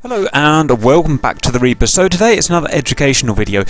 Hello and welcome back to the Reaper. So today it's another educational video.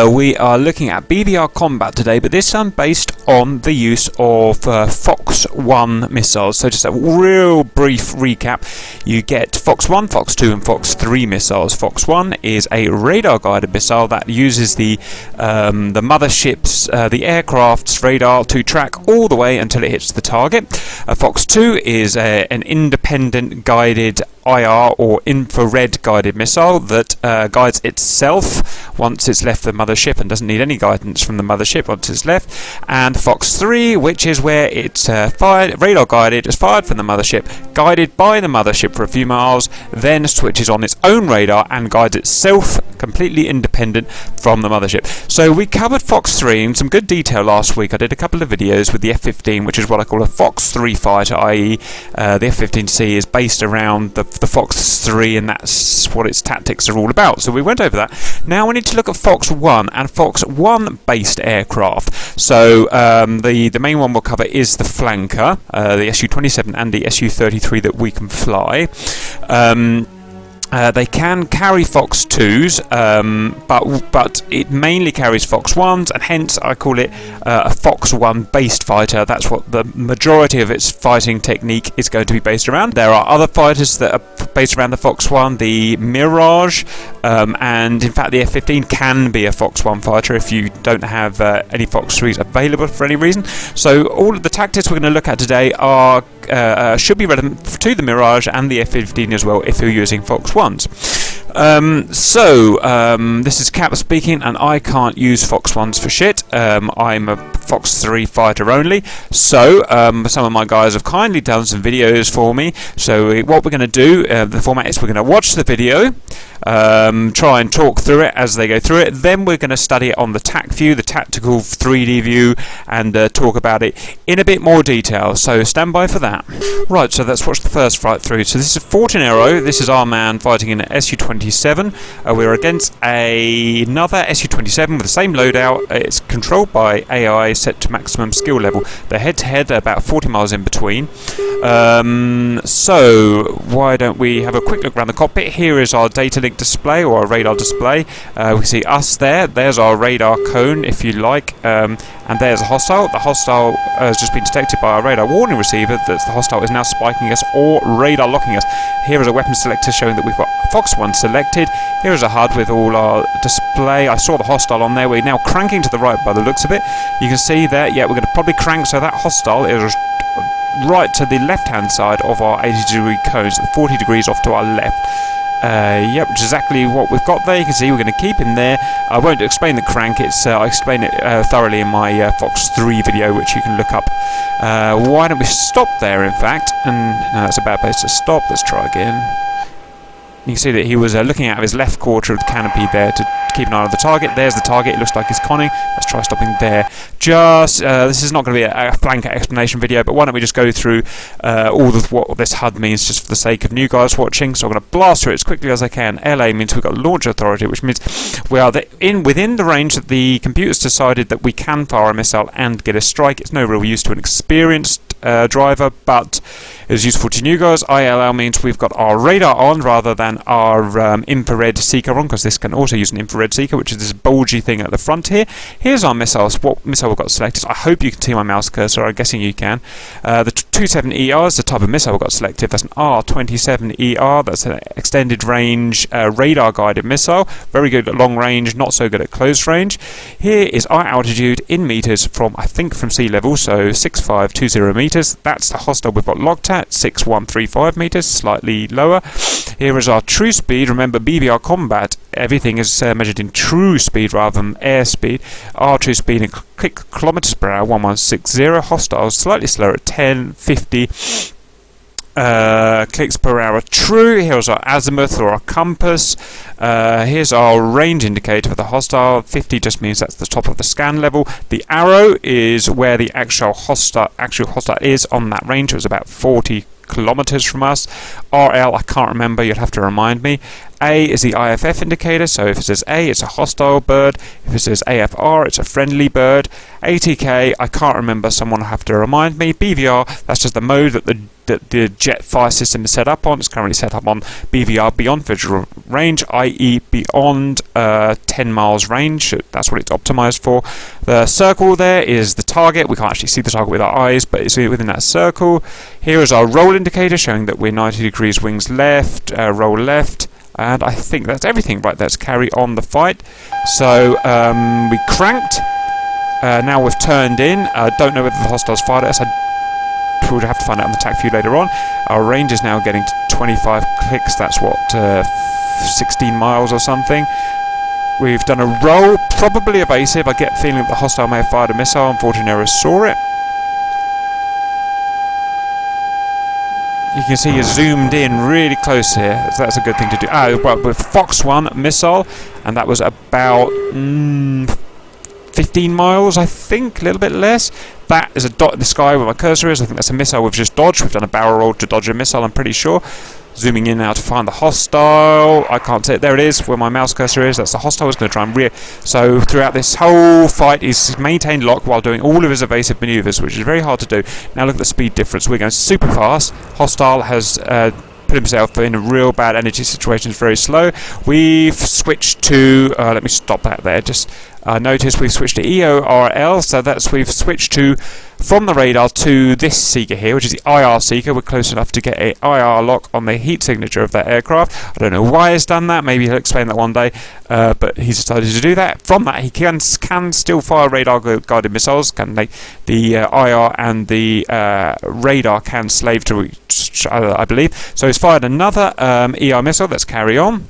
We are looking at BVR combat today, but this time based on the use of Fox-1 missiles. So just a real brief recap. You get Fox-1, Fox-2 and Fox-3 missiles. Fox-1 is a radar guided missile that uses the mothership's, the aircraft's radar to track all the way until it hits the target. Fox-2 is an independent guided IR or infrared guided missile that guides itself once it's left the mothership and doesn't need any guidance from the mothership once it's left. And Fox-3, which is where it's fired, radar guided, is fired from the mothership, guided by the mothership for a few miles, then switches on its own radar and guides itself completely independent from the mothership. So we covered Fox-3 in some good detail last week. I did a couple of videos with the F-15, which is what I call a Fox-3 fighter, i.e. the F-15C is based around the Fox-3 and that's what its tactics are all about. So we went over that. Now we need to look at Fox-1 and Fox-1 based aircraft. So the main one we'll cover is the flanker, the Su-27 and the Su-33 that we can fly. They can carry Fox-2s, but it mainly carries Fox-1s, and hence I call it a Fox-1 based fighter. That's what the majority of its fighting technique is going to be based around. There are other fighters that are based around the Fox-1, the Mirage, and in fact the F-15 can be a Fox-1 fighter if you don't have any Fox-3s available for any reason. So all of the tactics we're going to look at today are should be relevant to the Mirage and the F-15 as well if you're using Fox-1s. This is Cap speaking, and I can't use Fox-1s for shit. I'm a Fox-3 fighter only, so some of my guys have kindly done some videos for me. So what we're going to do, the format is we're going to watch the video, try and talk through it as they go through it, then we're going to study it on the TAC view, the tactical 3D view, and talk about it in a bit more detail, so stand by for that. Right, so let's watch the first fight through. So this is Fortinero, this is our man fighting in an Su-27. We're against another Su-27 with the same loadout. It's controlled by AI set to maximum skill level. They're head-to-head, about 40 miles in between. So why don't we have a quick look around the cockpit. Here is our data link display, or our radar display. We see us there. There's our radar cone, if you like, and there's a hostile. The hostile has just been detected by our radar warning receiver that the hostile is now spiking us or radar locking us. Here is a weapon selector showing that we've got Fox-1 selected. Here is a HUD with all our display. I saw the hostile on there. We're now cranking to the right by the looks of it. You can see there, yeah, we're going to probably crank, so that hostile is right to the left-hand side of our 80-degree cone, so 40 degrees off to our left. Yep, which is exactly what we've got there. You can see we're going to keep him there. I won't explain the crank. I explain it thoroughly in my Fox-3 video, which you can look up. Why don't we stop there, in fact? And no, that's a bad place to stop. Let's try again. You can see that he was looking out of his left quarter of the canopy there to keep an eye on the target. There's the target. It looks like he's conning. Let's try stopping there. This is not going to be a flanker explanation video, but why don't we just go through all of what this HUD means just for the sake of new guys watching. So I'm going to blast through it as quickly as I can. LA means we've got launch authority, which means we are within the range that the computer's decided that we can fire a missile and get a strike. It's no real use to an experienced driver, but is useful to new guys. ILL means we've got our radar on rather than our infrared seeker on, because this can also use an infrared seeker, which is this bulgy thing at the front here. Here's our missiles. What missile we've got selected? I hope you can see my mouse cursor. I'm guessing you can. The 27ER is the type of missile we've got selected. That's an R27ER. That's an extended range radar guided missile. Very good at long range, not so good at close range. Here is our altitude in meters from sea level, so 6520 meters. That's the hostile we've got locked at, 6135 meters, slightly lower. Here is our true speed. Remember, BVR combat, everything is measured in true speed rather than air speed. Our true speed in kilometers per hour, 1160. Hostile slightly slower at 1050 clicks per hour true. Here's our azimuth or our compass. Here's our range indicator for the hostile. 50 just means that's the top of the scan level. The arrow is where the actual hostile is on that range. It was about 40 kilometers from us. RL, I can't remember, you'd have to remind me. A is the IFF indicator, so if it says A, it's a hostile bird. If it says AFR, it's a friendly bird. ATK, I can't remember, someone will have to remind me. BVR, that's just the mode that the jet fire system is set up on. It's currently set up on BVR, beyond visual range, i.e. beyond 10 miles range. That's what it's optimized for. The circle there is the target. We can't actually see the target with our eyes, but it's within that circle. Here is our roll indicator, showing that we're 90 degrees wings left, roll left. And I think that's everything. Right, let's carry on the fight. So we cranked. Now we've turned in. I don't know whether the hostiles fired at us. We'll have to find out on the TAC view later on. Our range is now getting to 25 clicks. That's what, 16 miles or something. We've done a roll, probably evasive. I get the feeling that the hostile may have fired a missile. Unfortunately, Nero saw it. You can see you're zoomed in really close here, so that's a good thing to do. Well, with Fox-1 missile, and that was about 15 miles, I think, a little bit less. That is a dot in the sky where my cursor is. I think that's a missile we've just dodged. We've done a barrel roll to dodge a missile, I'm pretty sure. Zooming in now to find the hostile. I can't see it. There it is, where my mouse cursor is. That's the hostile. Is going to try and rear. So throughout this whole fight, he's maintained lock while doing all of his evasive maneuvers, which is very hard to do. Now look at the speed difference. We're going super fast. Hostile has put himself in a real bad energy situation. It's very slow. We've switched to. Let me stop that there. Just notice we've switched to EORL. So we've switched to. From the radar to this seeker here, which is the IR seeker. We're close enough to get an IR lock on the heat signature of that aircraft. I don't know why he's done that. Maybe he'll explain that one day. But he's decided to do that. From that, he can still fire radar-guided missiles. The IR and the radar can slave to each other, I believe. So he's fired another ER missile. Let's carry on.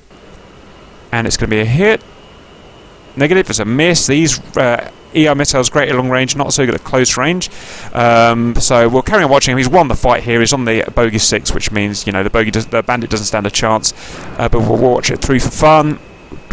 And it's going to be a hit. Negative. It's a miss. These ER missiles great at long range, not so good at close range. So we'll carry on watching him. He's won the fight here. He's on the bogey 6, which means the bandit doesn't stand a chance. But we'll watch it through for fun.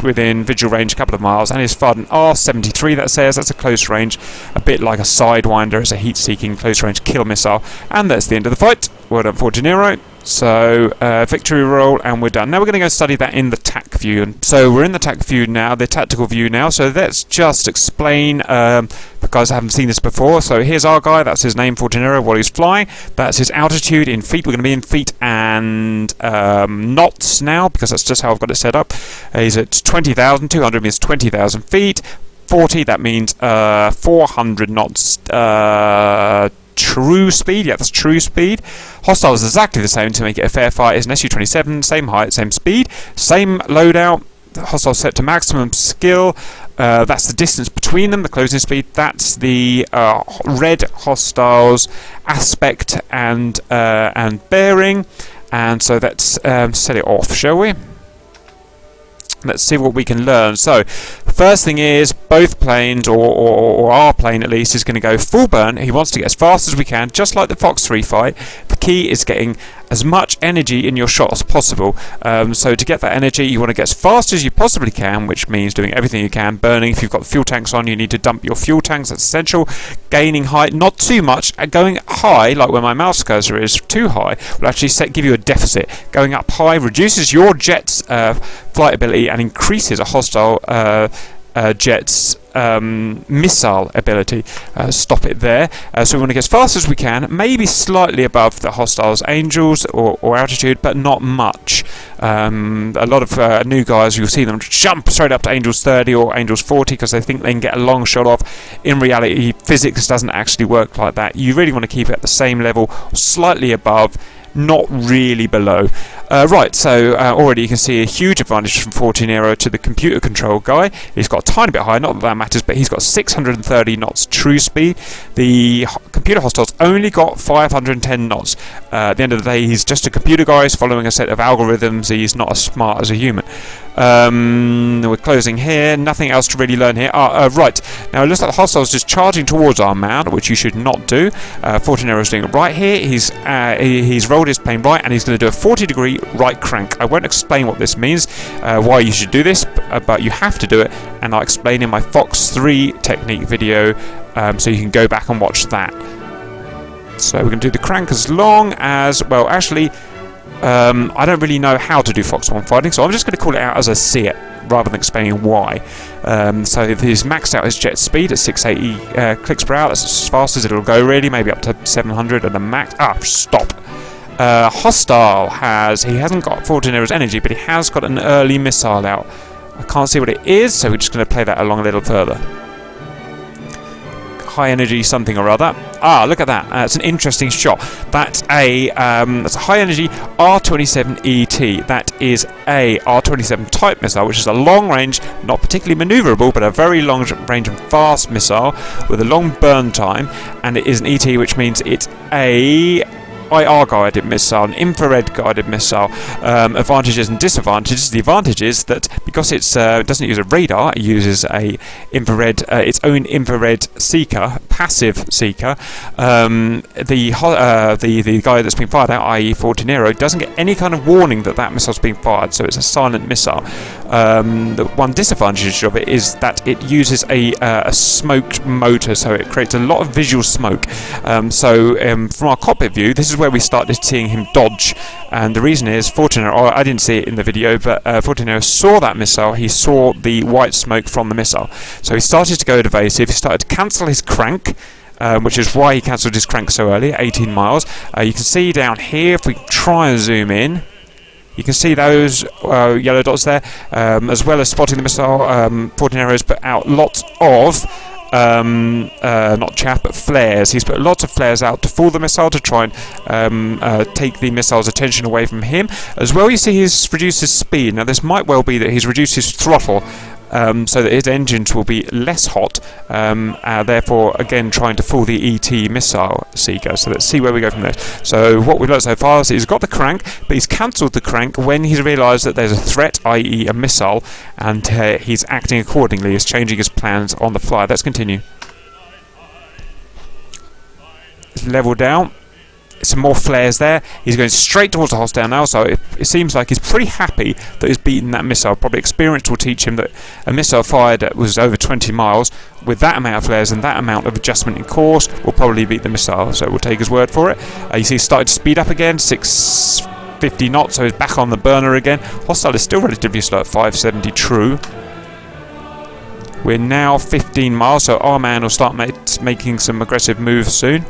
Within visual range, a couple of miles, and he's fired an R73. That says that's a close range, a bit like a Sidewinder. It's a heat-seeking close range kill missile, and that's the end of the fight. Well done for De Niro. So victory roll, and we're done. Now we're going to go study that in the TAC view. And so we're in the TAC view now, the tactical view now. So let's just explain, because I haven't seen this before. So here's our guy. That's his name for De Niro while he's flying. That's his altitude in feet. We're going to be in feet and knots now, because that's just how I've got it set up. He's at 20,000. 200 means 20,000 feet. 40, that means 400 knots. True speed, yeah, that's true speed. Hostile is exactly the same to make it a fair fight. Is an SU-27, same height, same speed, same loadout. The hostile set to maximum skill. That's the distance between them, the closing speed. That's the red hostiles aspect and bearing. And so let's set it off, shall we? Let's see what we can learn. So, first thing is, both planes, or our plane at least, is going to go full burn. He wants to get as fast as we can, just like the Fox-3 fight. The key is getting as much energy in your shot as possible. So to get that energy, you want to get as fast as you possibly can, which means doing everything you can. Burning, if you've got fuel tanks on, you need to dump your fuel tanks. That's essential. Gaining height, not too much. Going high, like where my mouse cursor is, too high, will actually give you a deficit. Going up high reduces your jet's flight ability and increases a hostile jet's missile ability. Stop it there. So we want to get as fast as we can, maybe slightly above the hostiles' angels or altitude, but not much. A lot of new guys, you'll see them jump straight up to angels 30 or angels 40 because they think they can get a long shot off. In reality, physics doesn't actually work like that. You really want to keep it at the same level, slightly above, not really below. Right, so already you can see a huge advantage from 14 Aero to the computer control guy. He's got a tiny bit higher, not that that matters, but he's got 630 knots true speed. The computer hostile's only got 510 knots. At the end of the day, he's just a computer guy. He's following a set of algorithms. He's not as smart as a human. We're closing here. Nothing else to really learn here. Right, now it looks like the hostile's just charging towards our mound, which you should not do. 14 Aero's doing it right here. He's rolled his plane right, and he's going to do a 40-degree right crank. I won't explain what this means, why you should do this, but you have to do it, and I'll explain in my Fox-3 technique video, so you can go back and watch that. So we're going to do the crank as long as, well, actually, I don't really know how to do Fox-1 fighting, so I'm just going to call it out as I see it, rather than explaining why. So he's maxed out his jet speed at 680 clicks per hour. That's as fast as it'll go, really, maybe up to 700 at the max. Stop. Hostile he hasn't got Fortunero's energy, but he has got an early missile out. I can't see what it is, so we're just going to play that along a little further. High energy something or other. Look at that. It's an interesting shot. That's a high energy R-27ET. That is a R-27 type missile, which is a long range, not particularly maneuverable, but a very long range and fast missile with a long burn time. And it is an ET, which means it's a IR guided missile, an infrared guided missile. Advantages and disadvantages. The advantage is that because it doesn't use a radar, it uses a infrared, its own infrared seeker, passive seeker. The guy that's being fired out, i.e. Fortunero, doesn't get any kind of warning that missile's being fired, so it's a silent missile. The one disadvantage of it is that it uses a smoked motor, so it creates a lot of visual smoke. From our cockpit view, this is where we started seeing him dodge, and the reason is Fortunero, I didn't see it in the video, but Fortunero saw that missile. He saw the white smoke from the missile, so he started to go evasive. He started to cancel his crank, which is why he cancelled his crank so early, 18 miles. You can see down here, if we try and zoom in, you can see those yellow dots there, as well as spotting the missile. Fortunero's put out lots of not chaff, but flares. He's put lots of flares out to fool the missile, to try and take the missile's attention away from him. As well, you see he's reduced his speed. Now, this might well be that he's reduced his throttle, so that his engines will be less hot, therefore again trying to fool the ET missile seeker. So let's see where we go from there. So what we've learned so far is he's got the crank, but he's cancelled the crank when he's realised that there's a threat, i.e. a missile, and he's acting accordingly. He's changing his plans on the fly. Let's continue. Level down. Some more flares there. He's going straight towards the hostile now, so it seems like he's pretty happy that he's beaten that missile. Probably experience will teach him that a missile fired that was over 20 miles with that amount of flares and that amount of adjustment in course will probably beat the missile, so we'll take his word for it. You see he's started to speed up again, 650 knots, so he's back on the burner again. Hostile is still relatively slow at 570 true. We're now 15 miles, so our man will start making some aggressive moves soon.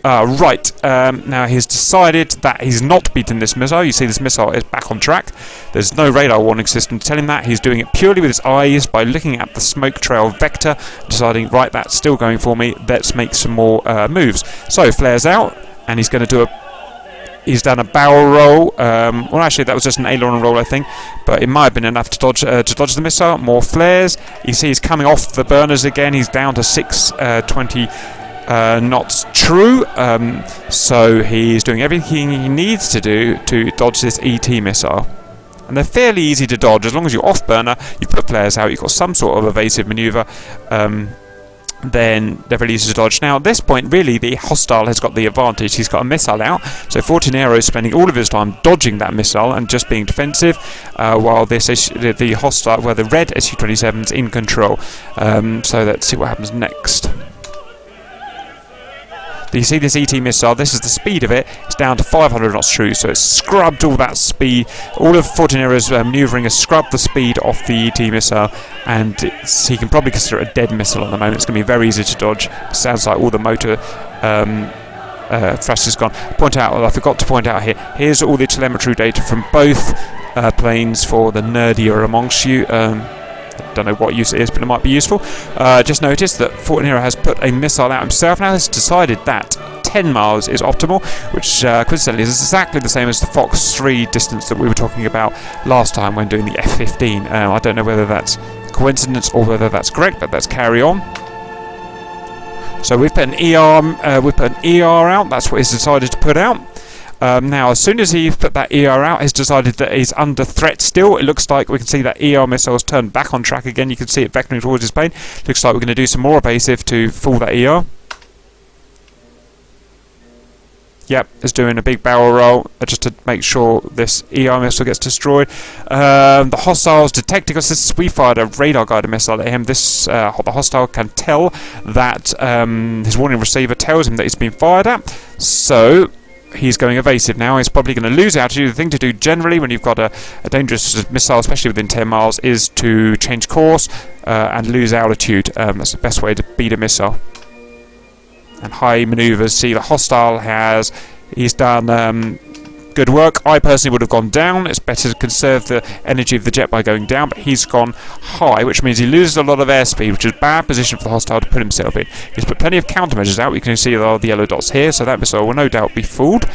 Now he's decided that he's not beaten this missile. You see this missile is back on track. There's no radar warning system to tell him that. He's doing it purely with his eyes by looking at the smoke trail vector, deciding, right, that's still going for me, let's make some more moves. So flares out, and he's going to do he's done a barrel roll. Well, actually, that was just an aileron roll, I think, but it might have been enough to dodge the missile. More flares. You see he's coming off the burners again. He's down to 620 knots true, so he's doing everything he needs to do to dodge this ET missile. And they're fairly easy to dodge as long as you're off burner, you put flares out, you've got some sort of evasive maneuver, then they're really easy to dodge. Now at this point, really, the hostile has got the advantage. He's got a missile out, so Fortunero is spending all of his time dodging that missile and just being defensive, while the red SU-27 is in control. So let's see what happens next. You see this ET missile, this is the speed of it, it's down to 500 knots true, so it's scrubbed all that speed. All of Fortunero's manoeuvring has scrubbed the speed off the ET missile, and he can probably consider it a dead missile at the moment. It's going to be very easy to dodge. It sounds like all the motor thrust is gone. I forgot to point out here, here's all the telemetry data from both planes for the nerdier amongst you. I don't know what use it is, but it might be useful. Just noticed that Fortunero has put a missile out himself now. Has decided that 10 miles is optimal, which coincidentally is exactly the same as the Fox-3 distance that we were talking about last time when doing the F-15. I don't know whether that's coincidence or whether that's correct, but let's carry on. So we've put an ER out. That's what he's decided to put out. Now, as soon as he's put that ER out, he's decided that he's under threat still. It looks like we can see that ER missile has turned back on track again. You can see it vectoring towards his plane. Looks like we're going to do some more evasive to fool that ER. Yep, it's doing a big barrel roll just to make sure this ER missile gets destroyed. The hostiles detecting us. We fired a radar guided missile at him. The hostile can tell that his warning receiver tells him that it's been fired at. So he's going evasive now. He's probably going to lose altitude. The thing to do generally when you've got a dangerous missile, especially within 10 miles, is to change course and lose altitude. That's the best way to beat a missile. And high manoeuvres. See, the hostile he's done good work. I personally would have gone down. It's better to conserve the energy of the jet by going down, but he's gone high, which means he loses a lot of airspeed, which is a bad position for the hostile to put himself in. He's put plenty of countermeasures out. You can see the yellow dots here, so that missile will no doubt be fooled.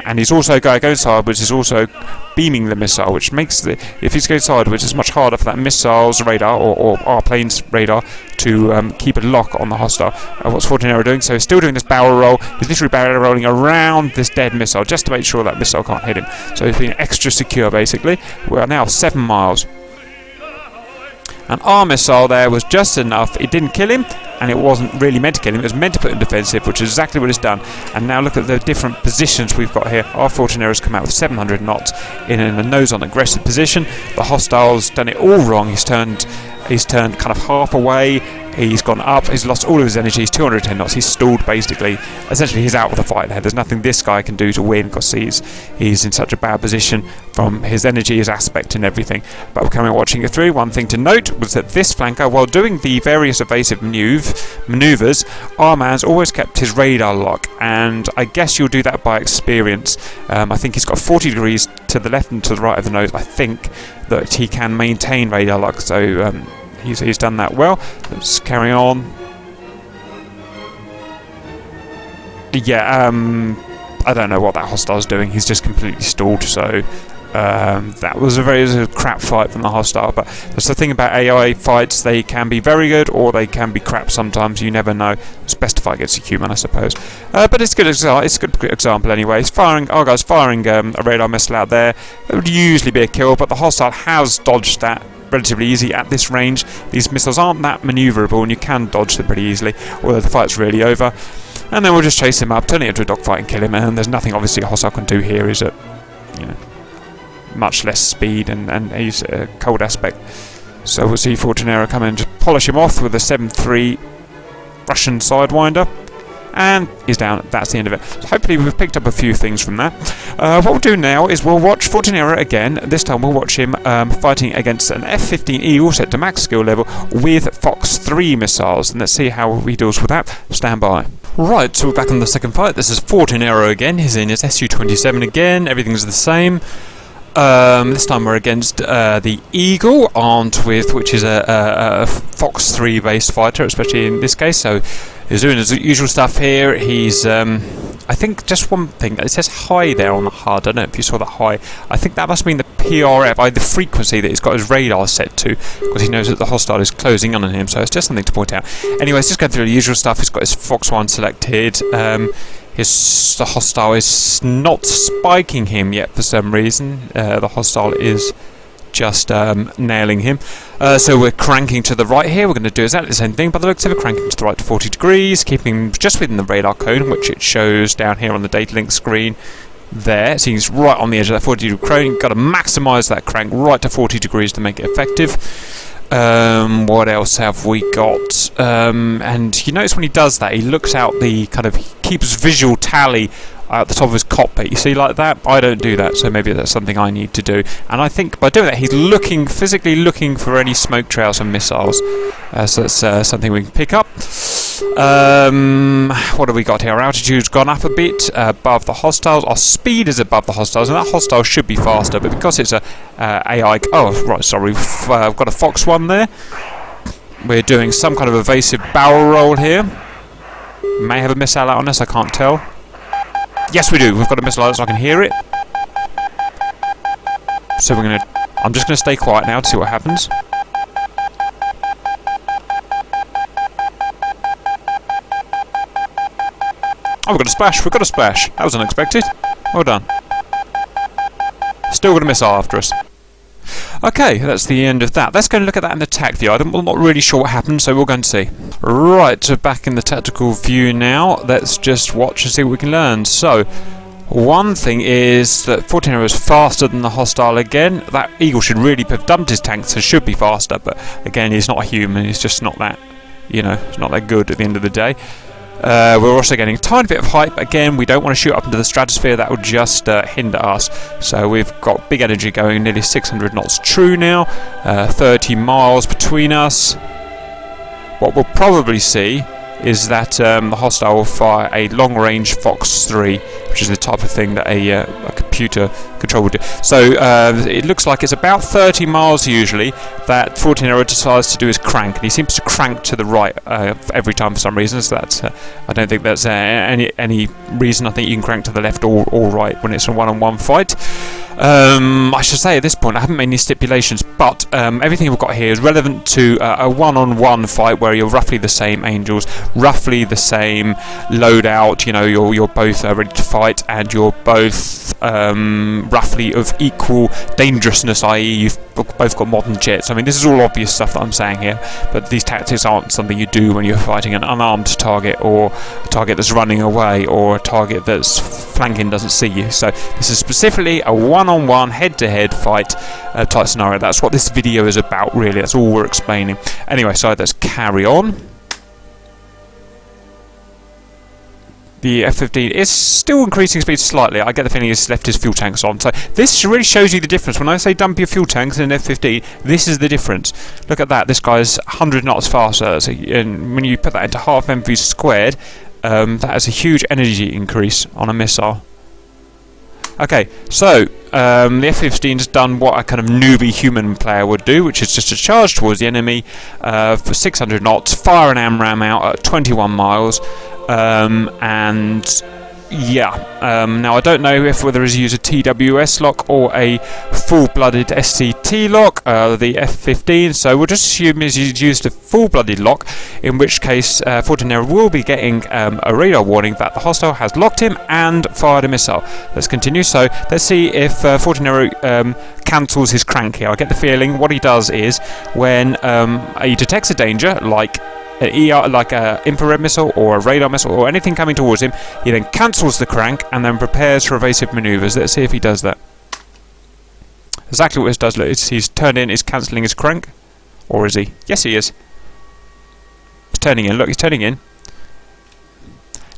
And he's also going sideways. He's also beaming the missile, which makes if he's going sideways, it's much harder for that missile's radar or our plane's radar to keep a lock on the hostile. What's Fortinero doing? So he's still doing this barrel roll. He's literally barrel rolling around this dead missile just to make sure that missile can't hit him. So he's being extra secure, basically. We are now 7 miles. And our missile there was just enough. It didn't kill him, and it wasn't really meant to kill him. It was meant to put him defensive, which is exactly what it's done. And now look at the different positions we've got here. Our Fortinero's come out with 700 knots in a nose-on aggressive position. The hostile's done it all wrong. He's turned kind of half away. He's gone up. He's lost all of his energy. He's 210 knots. He's stalled, basically. Essentially, he's out of the fight there. There's nothing this guy can do to win because he's in such a bad position from his energy, his aspect, and everything. But we're coming watching it through. One thing to note was that this flanker, while doing the various evasive manoeuvres, our man's always kept his radar lock. And I guess you'll do that by experience. I think he's got 40 degrees to the left and to the right of the nose. I think that he can maintain radar lock. So he's done that well. Let's carry on. Yeah, I don't know what that hostile's doing. He's just completely stalled. So that was a very crap fight from the hostile. But that's the thing about AI fights. They can be very good or they can be crap sometimes. You never know. It's best to fight against a human, I suppose. But it's good. It's a good example anyway. Our guy's firing a radar missile out there. It would usually be a kill, but the hostile has dodged that relatively easy at this range. These missiles aren't that manoeuvrable and you can dodge them pretty easily, although the fight's really over. And then we'll just chase him up, turn it into a dogfight and kill him, and there's nothing obviously a hostile can do here, is it? You know, much less speed and he's a cold aspect. So we'll see Fortinero come in and just polish him off with a 7-3 Russian Sidewinder. And he's down. That's the end of it. So hopefully we've picked up a few things from that. What we'll do now is we'll watch Fortinero again. This time we'll watch him fighting against an F-15 Eagle set to max skill level with Fox-3 missiles. And let's see how he deals with that. Stand by. Right, so we're back on the second fight. This is Fortinero again. He's in his Su-27 again. Everything's the same. This time we're against the Eagle, armed with, which is a Fox-3 based fighter, especially in this case. So he's doing his usual stuff here. He's, I think, just one thing. It says high there on the HUD. I don't know if you saw that high. I think that must mean the PRF, the frequency that he's got his radar set to, because he knows that the hostile is closing in on him. So it's just something to point out. Anyway, he's just going through the usual stuff. He's got his Fox-1 selected. The hostile is not spiking him yet for some reason. The hostile is just nailing him. So we're cranking to the right here. We're going to do exactly the same thing, but the looks of it, cranking to the right to 40 degrees, keeping him just within the radar cone, which it shows down here on the data link screen there. So he's right on the edge of that 40 degree cone. You've got to maximise that crank right to 40 degrees to make it effective. What else have we got? And you notice when he does that, he looks out the keeps visual tally at the top of his cockpit. You see, like that? I don't do that, so maybe that's something I need to do. And I think by doing that, he's physically looking for any smoke trails and missiles. So that's something we can pick up. What have we got here? Our altitude's gone up a bit above the hostiles. Our speed is above the hostiles, and that hostile should be faster, but because it's a AI... Oh, right, sorry. We've got a Fox-1 there. We're doing some kind of evasive barrel roll here. May have a missile out on us, I can't tell. Yes, we do. We've got a missile out so I can hear it. So I'm just going to stay quiet now to see what happens. Oh, we've got a splash. We've got a splash. That was unexpected. Well done. Still got a missile after us. Okay, that's the end of that. Let's go and look at that in the TAC view. I'm not really sure what happened, so we'll go and see. Right, so back in the tactical view now. Let's just watch and see what we can learn. So, one thing is that Fortinero is faster than the hostile again. That Eagle should really have dumped his tank, so should be faster. But again, he's not a human. He's just not that, it's not that good at the end of the day. We're also getting a tiny bit of height, but again, we don't want to shoot up into the stratosphere. That would just hinder us. So we've got big energy going, nearly 600 knots true now, 30 miles between us. What we'll probably see is that the hostile will fire a long-range Fox-1, which is the type of thing that a computer control would do. So it looks like it's about 30 miles usually that Fortinero decides to do his crank, and he seems to crank to the right every time for some reason. So that's I don't think that's any reason. I think you can crank to the left or right when it's a one-on-one fight. I should say at this point I haven't made any stipulations, but everything we've got here is relevant to a one-on-one fight where you're roughly the same angels, roughly the same loadout. You know, you're both ready to fight, and you're both roughly of equal dangerousness, i.e. you've both got modern jets. I mean, this is all obvious stuff that I'm saying here, but these tactics aren't something you do when you're fighting an unarmed target, or a target that's running away, or a target that's flanking doesn't see you. So this is specifically a one-on-one head-to-head fight type scenario. That's what this video is about, really. That's all we're explaining. Anyway, so let's carry on. The F-15 is still increasing speed slightly. I get the feeling he's left his fuel tanks on. So this really shows you the difference. When I say dump your fuel tanks in an F-15, this is the difference. Look at that. This guy's 100 knots faster. So, and when you put that into half MV squared, that is a huge energy increase on a missile. Okay, so the F-15 has done what a kind of newbie human player would do, which is just to charge towards the enemy for 600 knots, fire an AMRAAM out at 21 miles, and yeah, now I don't know whether he's used a TWS lock or a full-blooded SCT lock, the F-15, so we'll just assume he's used a full-blooded lock, in which case Fortinero will be getting a radar warning that the hostile has locked him and fired a missile. Let's continue. So let's see if Fortinero cancels his crank here. I get the feeling what he does is when he detects a danger, like an ER, like an infrared missile or a radar missile or anything coming towards him, he then cancels the crank and then prepares for evasive manoeuvres. Let's see if he does that. Exactly what this does. Look, he's turned in, he's cancelling his crank. Or is he? Yes, he is. He's turning in. Look, he's turning in.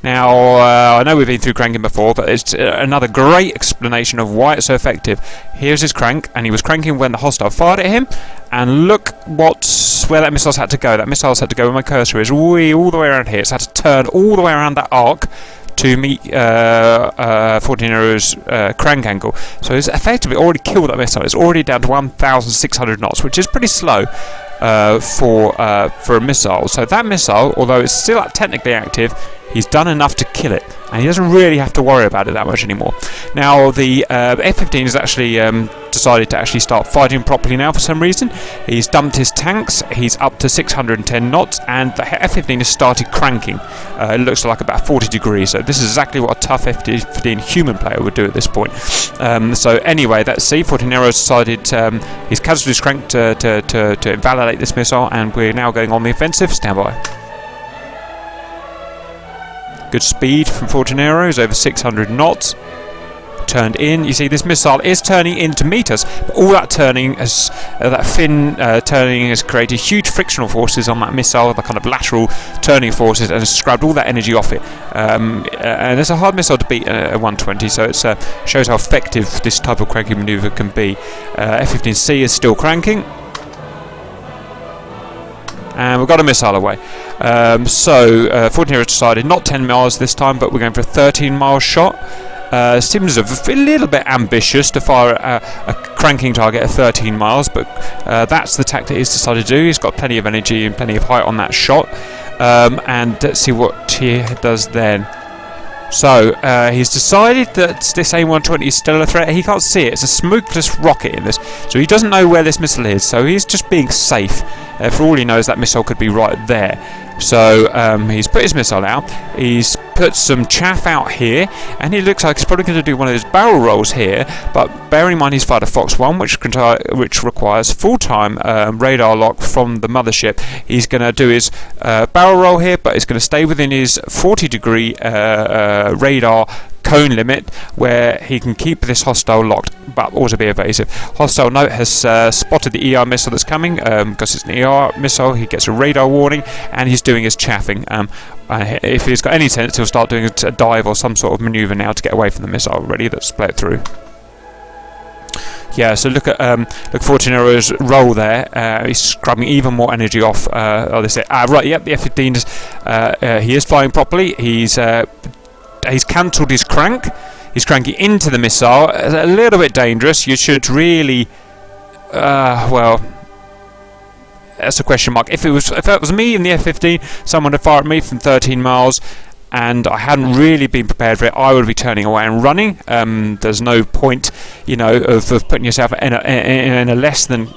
Now, I know we've been through cranking before, but it's another great explanation of why it's so effective. Here's his crank, and he was cranking when the hostile fired at him, and look where that missile's had to go. That missile's had to go where my cursor is, all the way around here. It's had to turn all the way around that arc to meet Fortinero's crank angle. So it's effectively already killed that missile. It's already down to 1,600 knots, which is pretty slow for a missile. So that missile, although it's still technically active, he's done enough to kill it, and he doesn't really have to worry about it that much anymore. Now the F-15 has actually decided to actually start fighting properly now for some reason. He's dumped his tanks, he's up to 610 knots, and the F-15 has started cranking. It looks like about 40 degrees, so this is exactly what a tough F-15 human player would do at this point. So anyway, let's see. Fortinero decided he's cancelled his crank to invalidate this missile, and we're now going on the offensive. Stand by. Good speed from Fortinero is over 600 knots. Turned in. You see, this missile is turning in to meet us, but all that turning has turning has created huge frictional forces on that missile, the kind of lateral turning forces, and has scrubbed all that energy off it. And it's a hard missile to beat at 120, so it shows how effective this type of cranking maneuver can be. F-15C is still cranking. And we've got a missile away. So Fortinero decided not 10 miles this time, but we're going for a 13-mile shot. Seems a little bit ambitious to fire a cranking target at 13 miles, but that's the tactic he's decided to do. He's got plenty of energy and plenty of height on that shot. And let's see what he does then. So he's decided that this A-120 is still a threat. He can't see it. It's a smokeless rocket in this, so he doesn't know where this missile is. So he's just being safe. For all he knows, that missile could be right there. So he's put his missile out. He's put some chaff out here, and he looks like he's probably going to do one of those barrel rolls here. But bearing in mind he's fired a Fox-1, which requires full-time radar lock from the mothership, he's going to do his barrel roll here, but it's going to stay within his 40-degree radar cone limit where he can keep this hostile locked but also be evasive. Hostile note has spotted the ER missile that's coming, because it's an ER missile. He gets a radar warning and he's doing his chaffing. If he's got any sense, he'll start doing a dive or some sort of manoeuvre now to get away from the missile. Ready? Let's play it through. Yeah, so look at Fortunero's roll there. He's scrubbing even more energy off. They say, right, yep, the F-15 is he is flying properly. He's cancelled his crank. He's cranking into the missile. It's a little bit dangerous. You should really, well, that's a question mark. If it was me in the F-15, someone had fired at me from 13 miles. And I hadn't really been prepared for it, I would be turning away and running. There's no point, of putting yourself in a less than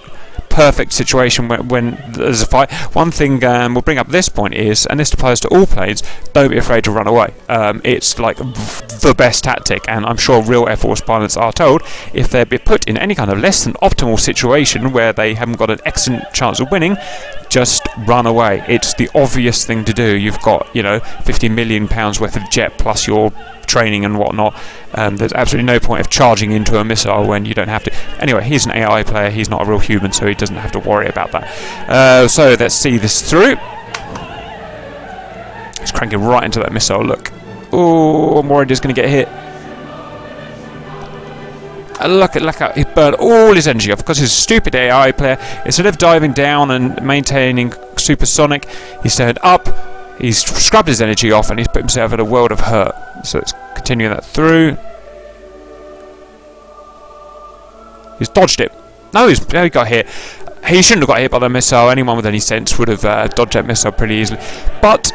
perfect situation when there's a fight. One thing we'll bring up at this point is, and this applies to all planes, don't be afraid to run away. It's like the best tactic, and I'm sure real Air Force pilots are told if they're put in any kind of less than optimal situation where they haven't got an excellent chance of winning, just run away. It's the obvious thing to do. You've got, £50 million worth of jet plus your training and whatnot. There's absolutely no point of charging into a missile when you don't have to. Anyway, he's an AI player. He's not a real human, so he doesn't have to worry about that. So let's see this through. He's cranking right into that missile. Look. Oh, I'm worried he's going to get hit. Look how he burned all his energy off because he's a stupid AI player. Instead of diving down and maintaining supersonic, he's turned up, he's scrubbed his energy off, and he's put himself in a world of hurt. So let's continue that through. He's dodged it. No, he got hit. He shouldn't have got hit by the missile. Anyone with any sense would have dodged that missile pretty easily. But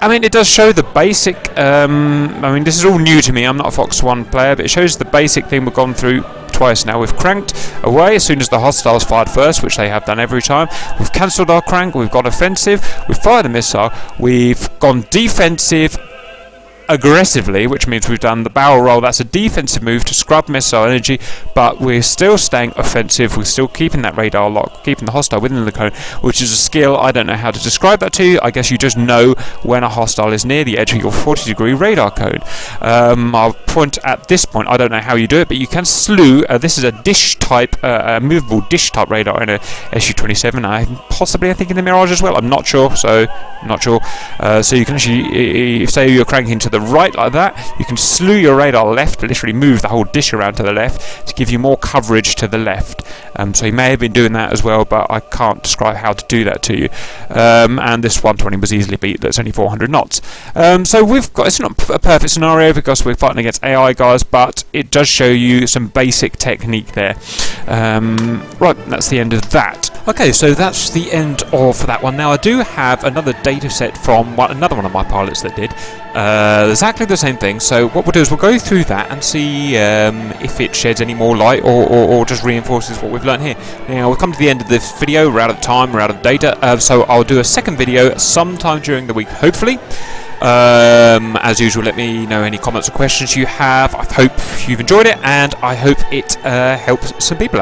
it does show the basic. This is all new to me. I'm not a Fox-1 player, but it shows the basic thing we've gone through twice now. We've cranked away as soon as the hostiles fired first, which they have done every time. We've cancelled our crank. We've gone offensive. We've fired a missile. We've gone defensive aggressively, which means we've done the barrel roll. That's a defensive move to scrub missile energy, but we're still staying offensive. We're still keeping that radar lock, keeping the hostile within the cone, which is a skill. I don't know how to describe that to you. I guess you just know when a hostile is near the edge of your 40-degree radar cone. I'll point at this point, I don't know how you do it, but you can slew. This is a dish type, movable dish type radar in a Su-27. I think in the Mirage as well. I'm not sure. So you can actually, say you're cranking to the right like that, you can slew your radar left, literally move the whole dish around to the left to give you more coverage to the left. So he may have been doing that as well, but I can't describe how to do that to you. And this 120 was easily beat. That's only 400 knots. So it's not a perfect scenario because we're fighting against AI guys, but it does show you some basic technique there. Right, that's the end of that. Okay, so that's the end of that one. Now I do have another data set from another one of my pilots that did exactly the same thing. So what we'll do is we'll go through that and see if it sheds any more light or just reinforces what we've learned here. Now we've come to the end of this video. We're out of time, we're out of data, so I'll do a second video sometime during the week, hopefully. As usual, let me know any comments or questions you have. I hope you've enjoyed it, and I hope it helps some people out.